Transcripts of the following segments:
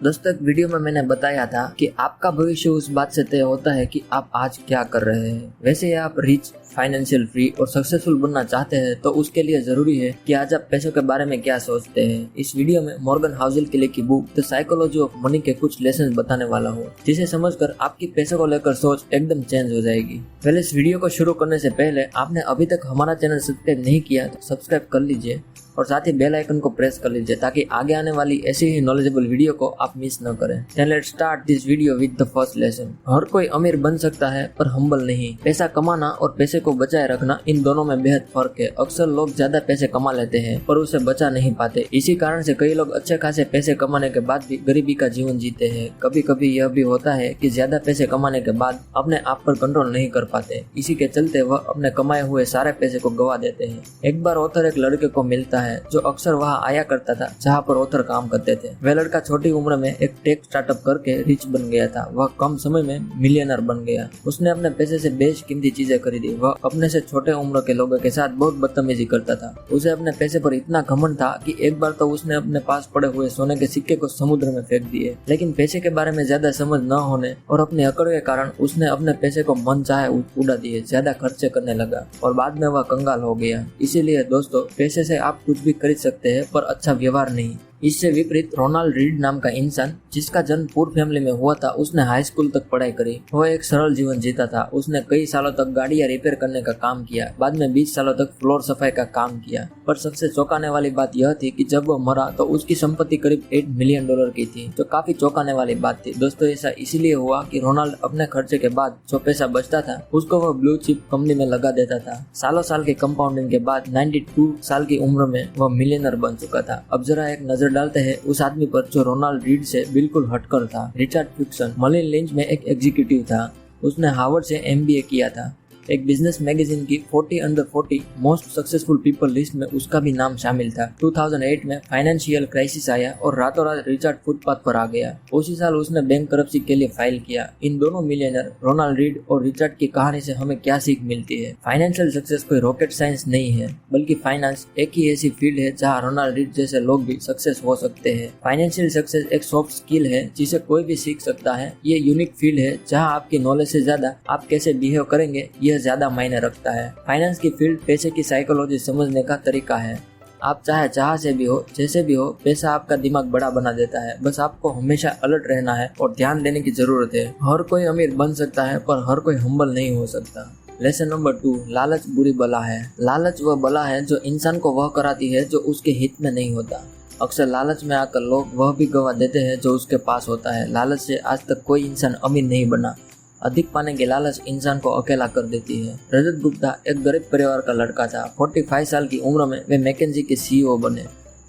दोस्तों, एक वीडियो में मैंने बताया था कि आपका भविष्य उस बात से तय होता है कि आप आज क्या कर रहे हैं। वैसे ही आप रिच, फाइनेंशियल फ्री और सक्सेसफुल बनना चाहते हैं तो उसके लिए जरूरी है कि आज आप पैसों के बारे में क्या सोचते हैं। इस वीडियो में मॉर्गन हाउसेल के लिखी book the psychology of money के कुछ लेसन बताने वाला हूँ, जिसे समझकर आपकी पैसों को लेकर सोच एकदम चेंज हो जाएगी। पहले इस वीडियो को शुरू करने से पहले आपने अभी तक हमारा चैनल सब्सक्राइब नहीं किया तो सब्सक्राइब कर लीजिए और साथ ही बेल आइकन को प्रेस कर लीजिए ताकि आगे आने वाली ऐसी ही नॉलेजेबल वीडियो को आप मिस न करें। Then let's start this video with the first lesson. हर कोई अमीर बन सकता है पर हम्बल नहीं। पैसा कमाना और पैसे को बचाए रखना, इन दोनों में बेहद फर्क है। अक्सर लोग ज्यादा पैसे कमा लेते हैं पर उसे बचा नहीं पाते। इसी कारण से कई लोग अच्छे खासे पैसे कमाने के बाद भी गरीबी का जीवन जीते हैं। कभी कभी यह भी होता है कि ज्यादा पैसे कमाने के बाद अपने आप पर कंट्रोल नहीं कर पाते। इसी के चलते वह अपने कमाए हुए सारे पैसे को गवा देते हैं। एक बार ऑथर एक लड़के को मिलता है जो अक्सर वहां आया करता था जहां पर ऑथर काम करते थे। वह लड़का छोटी उम्र में एक टेक स्टार्टअप करके रिच बन गया था। वह कम समय में मिलियनर बन गया। उसने अपने पैसे से बेशकीमती चीजें खरीदी। वह अपने से छोटे उम्र के लोगों के साथ बहुत बदतमीजी करता था। उसे अपने पैसे पर इतना घमंड था कि एक बार तो उसने अपने पास पड़े हुए सोने के सिक्के को समुद्र में फेंक दिए। लेकिन पैसे के बारे में ज्यादा समझ न होने और अपने अकड़ के कारण उसने अपने पैसे को मन चाहे उड़ा दिए, ज्यादा खर्चे करने लगा और बाद में वह कंगाल हो गया। इसीलिए दोस्तों, पैसे से आप कुछ भी खरीद सकते हैं पर अच्छा व्यवहार नहीं। इससे विपरीत रोनाल्ड रीड नाम का इंसान, जिसका जन्म पुअर फैमिली में हुआ था, उसने हाई स्कूल तक पढ़ाई करी। वह एक सरल जीवन जीता था। उसने कई सालों तक गाड़ियां रिपेयर करने का काम किया। बाद में 20 सालों तक फ्लोर सफाई का काम किया। पर सबसे चौंकाने वाली बात यह थी कि जब वह मरा तो उसकी संपत्ति करीब $8 मिलियन की थी, जो काफी चौंकाने वाली बात थी। दोस्तों, ऐसा इसीलिए हुआ कि रोनाल्ड अपने खर्चे के बाद जो पैसा बचता था उसको वह ब्लू चिप कंपनी में लगा देता था। सालों साल के कंपाउंडिंग के बाद 92 साल की उम्र में वह मिलियनर बन चुका था। अब जरा एक नजर डालते हैं उस आदमी पर जो रोनाल्ड रीड से बिल्कुल हटकर था। रिचर्ड फिक्सन मर्लिन लिंच में एक एग्जीक्यूटिव था। उसने हार्वर्ड से MBA किया था। एक बिजनेस मैगजीन की 40 under 40 most successful people list में उसका भी नाम शामिल था। 2008 में फाइनेंशियल क्राइसिस आया और रातों रात रिचर्ड फुटपाथ पर आ गया। उसी साल उसने बैंक करप्सी के लिए फाइल किया। इन दोनों मिलियनर रोनाल्ड रीड और रिचर्ड की कहानी से हमें क्या सीख मिलती है? फाइनेंशियल सक्सेस कोई रॉकेट साइंस नहीं है, बल्कि फाइनेंस एक ही ऐसी फील्ड है जहाँ रोनाल्ड रीड जैसे लोग भी सक्सेस हो सकते हैं। फाइनेंशियल सक्सेस एक सॉफ्ट स्किल है जिसे कोई भी सीख सकता है। ये यूनिक फील्ड है जहाँ आपकी नॉलेज से ज्यादा आप कैसे बिहेव करेंगे ज्यादा मायने रखता है। फाइनेंस की फील्ड पैसे की साइकोलॉजी समझने का तरीका है। आप चाहे जहाँ से भी हो, जैसे भी हो, पैसा आपका दिमाग बड़ा बना देता है। बस आपको हमेशा अलर्ट रहना है और ध्यान देने की जरूरत है। हर कोई अमीर बन सकता है पर हर कोई हम्बल नहीं हो सकता। लेसन नंबर 2, लालच बुरी बला है। लालच वह बला है जो इंसान को वह कराती है जो उसके हित में नहीं होता। अक्सर लालच में आकर लोग वह भी गवा देते हैं जो उसके पास होता है। लालच से आज तक कोई इंसान अमीर नहीं बना। अधिक पाने की लालच इंसान को अकेला कर देती है। रजत गुप्ता एक गरीब परिवार का लड़का था। 45 साल की उम्र में वे मैकेंजी के CEO बने।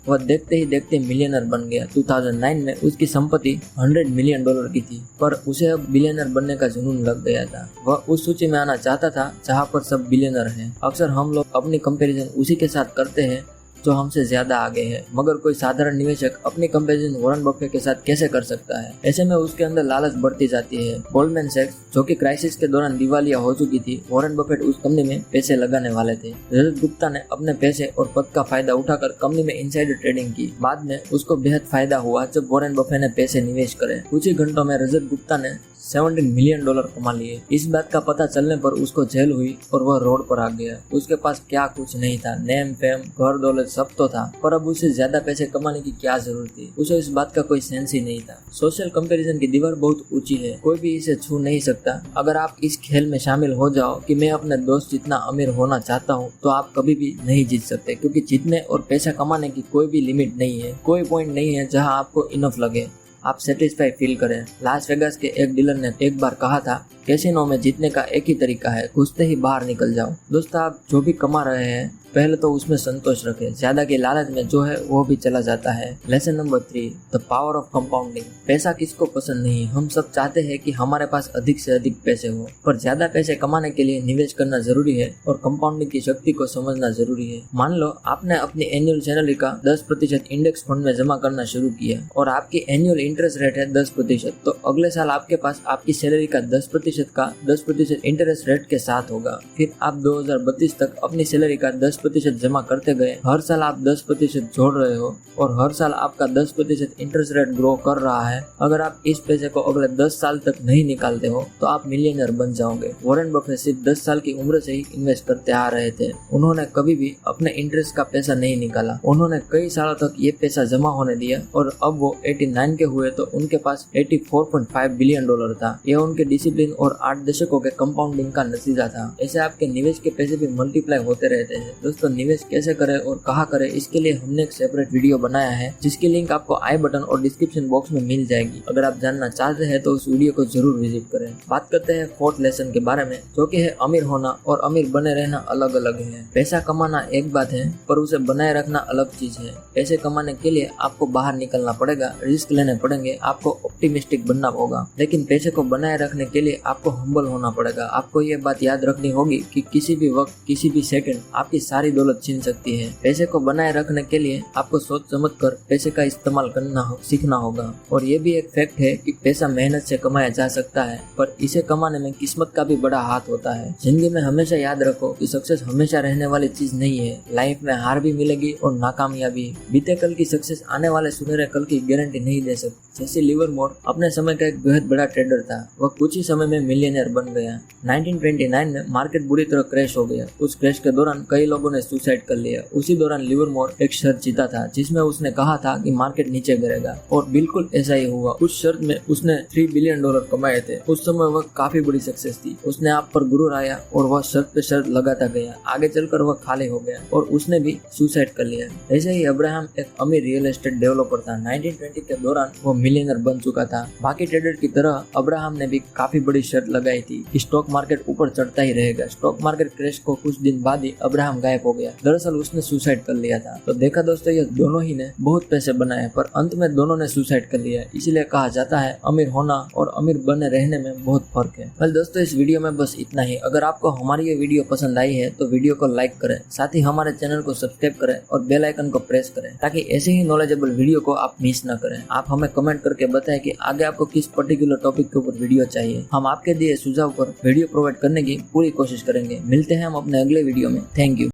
वह देखते ही देखते मिलियनर बन गया। 2009 में उसकी संपत्ति $100 मिलियन की थी, पर उसे अब बिलियनर बनने का जुनून लग गया था। वह उस सूची में आना चाहता था जहां पर सब बिलियनर हैं। अक्सर हम लोग अपनी कंपैरिजन उसी के साथ करते हैं जो हमसे ज्यादा आगे है, मगर कोई साधारण निवेशक अपनी कंपैरिजन वॉरेन बफेट के साथ कैसे कर सकता है? ऐसे में उसके अंदर लालच बढ़ती जाती है। गोल्डमैन सैक्स, जो कि क्राइसिस के दौरान दिवालिया हो चुकी थी, वॉरेन बफेट उस कंपनी में पैसे लगाने वाले थे। रजत गुप्ता ने अपने पैसे और पद का फायदा उठाकर कंपनी में इनसाइडर ट्रेडिंग की। बाद में उसको बेहद फायदा हुआ जब वॉरेन बफेट ने पैसे निवेश करे। कुछ ही घंटों में रजत गुप्ता ने $17 मिलियन कमा लिए। इस बात का पता चलने पर उसको जेल हुई और वह रोड पर आ गया। उसके पास क्या कुछ नहीं था, नेम फेम घर दौलत सब तो था, पर अब उसे ज्यादा पैसे कमाने की क्या जरूरत थी? उसे इस बात का कोई सेंस ही नहीं था। सोशल कंपैरिजन की दीवार बहुत ऊंची है, कोई भी इसे छू नहीं सकता। अगर आप इस खेल में शामिल हो जाओ कि मैं अपने दोस्त जितना अमीर होना चाहता हूँ, तो आप कभी भी नहीं जीत सकते, क्योंकि जीतने और पैसा कमाने की कोई भी लिमिट नहीं है। कोई पॉइंट नहीं है जहाँ आपको इनफ लगे, आप सेटिस्फाई फील करें। लास वेगास के एक डीलर ने एक बार कहा था, कैसीनो में जीतने का एक ही तरीका है, घुसते ही बाहर निकल जाओ। दोस्तों, आप जो भी कमा रहे हैं पहले तो उसमें संतोष रखें। ज्यादा की लालच में जो है वो भी चला जाता है। Lesson number 3, the power of compounding. पैसा किसको पसंद नहीं? हम सब चाहते हैं कि हमारे पास अधिक से अधिक पैसे हो, पर ज्यादा पैसे कमाने के लिए निवेश करना जरूरी है और कंपाउंडिंग की शक्ति को समझना जरूरी है। मान लो आपने अपनी एनुअल सैलरी का 10% इंडेक्स फंड में जमा करना शुरू किया और आपकी एनुअल इंटरेस्ट रेट है 10%, तो अगले साल आपके पास आपकी सैलरी का 10% इंटरेस्ट रेट के साथ होगा। फिर आप 2032 तक अपनी सैलरी का 10% 10% जमा करते गए, हर साल आप 10% जोड़ रहे हो और हर साल आपका 10% इंटरेस्ट रेट ग्रो कर रहा है, अगर आप इस पैसे को अगले 10 साल तक नहीं निकालते हो तो आप मिलियनर बन जाओगे। वॉरेन बफेट सिर्फ 10 साल की उम्र से ही इन्वेस्ट करते आ रहे थे। उन्होंने कभी भी अपने इंटरेस्ट का पैसा नहीं निकाला। उन्होंने कई सालों तक ये पैसा जमा होने दिया और अब वो 89 के हुए तो उनके पास $84.5 बिलियन था। यह उनके डिसिप्लिन और 8 दशकों के कंपाउंडिंग का नतीजा था। ऐसे आपके निवेश के पैसे भी मल्टीप्लाई होते रहते हैं। दोस्तों, निवेश कैसे करें और कहाँ करें, इसके लिए हमने एक सेपरेट वीडियो बनाया है जिसकी लिंक आपको आई बटन और डिस्क्रिप्शन बॉक्स में मिल जाएगी। अगर आप जानना चाहते हैं तो उस वीडियो को जरूर विजिट करें। बात करते हैं फोर्थ लेसन के बारे में, जो कि है अमीर होना और अमीर बने रहना अलग अलग है। पैसा कमाना एक बात है, पर उसे बनाए रखना अलग चीज है। पैसे कमाने के लिए आपको बाहर निकलना पड़ेगा, रिस्क लेने पड़ेंगे, आपको ऑप्टिमिस्टिक बनना होगा। लेकिन पैसे को बनाए रखने के लिए आपको हम्बल होना पड़ेगा। आपको ये बात याद रखनी होगी कि किसी भी वक्त, किसी भी सेकंड आपकी सारी दौलत छीन सकती है। पैसे को बनाए रखने के लिए आपको सोच समझकर पैसे का इस्तेमाल करना सीखना होगा। और ये भी एक फैक्ट है कि पैसा मेहनत से कमाया जा सकता है, पर इसे कमाने में किस्मत का भी बड़ा हाथ होता है। जिंदगी में हमेशा याद रखो कि सक्सेस हमेशा रहने वाली चीज नहीं है। लाइफ में हार भी मिलेगी और नाकामयाबी। बीते कल की सक्सेस आने वाले सुनहरे कल की गारंटी नहीं दे सकती। जैसे लिवरमोर अपने समय का एक बेहद बड़ा ट्रेडर था, वह कुछ ही समय में मिलियनर बन गया। 1929 में मार्केट बुरी तरह क्रैश हो गया। उस क्रैश के दौरान कई लोगों ने सुसाइड कर लिया। उसी दौरान लिवरमोर एक शर्त जीता था जिसमें उसने कहा था कि मार्केट नीचे गिरेगा, और बिल्कुल ऐसा ही हुआ। उस शर्त में उसने $3 बिलियन कमाए थे। उस समय वह काफी बड़ी सक्सेस थी। उसने आप पर गुरूर आया और वह शर्त पे शर्त लगाता गया। आगे चलकर वह खाली हो गया और उसने भी सुसाइड कर लिया। ऐसे ही अब्राहम एक अमीर रियल एस्टेट डेवलपर था। 1920 के दौरान वो मिलियनर बन चुका था। बाकी ट्रेडर की तरह अब्राहम ने भी काफी बड़ी शर्त लगाई थी कि स्टॉक मार्केट ऊपर चढ़ता ही रहेगा। स्टॉक मार्केट क्रैश को कुछ दिन बाद ही अब्राहम गायब हो गया। दरअसल उसने सुसाइड कर लिया था। तो देखा दोस्तों, ये दोनों ही ने बहुत पैसे बनाए, पर अंत में दोनों ने सुसाइड कर लिया। इसलिए कहा जाता है अमीर होना और अमीर बने रहने में बहुत फर्क है। वेल दोस्तों, इस वीडियो में बस इतना ही। अगर आपको हमारी ये वीडियो पसंद आई है तो वीडियो को लाइक करें, साथ ही हमारे चैनल को सब्सक्राइब करें और बेल आइकन को प्रेस करें ताकि ऐसे ही नॉलेजेबल वीडियो को आप मिस न करें। आप हमें कमेंट करके बताएं कि आगे आपको किस पर्टिकुलर टॉपिक के ऊपर वीडियो चाहिए। हम आपके दिए सुझाव पर वीडियो प्रोवाइड करने की पूरी कोशिश करेंगे। मिलते हैं हम अपने अगले वीडियो में। Thank you.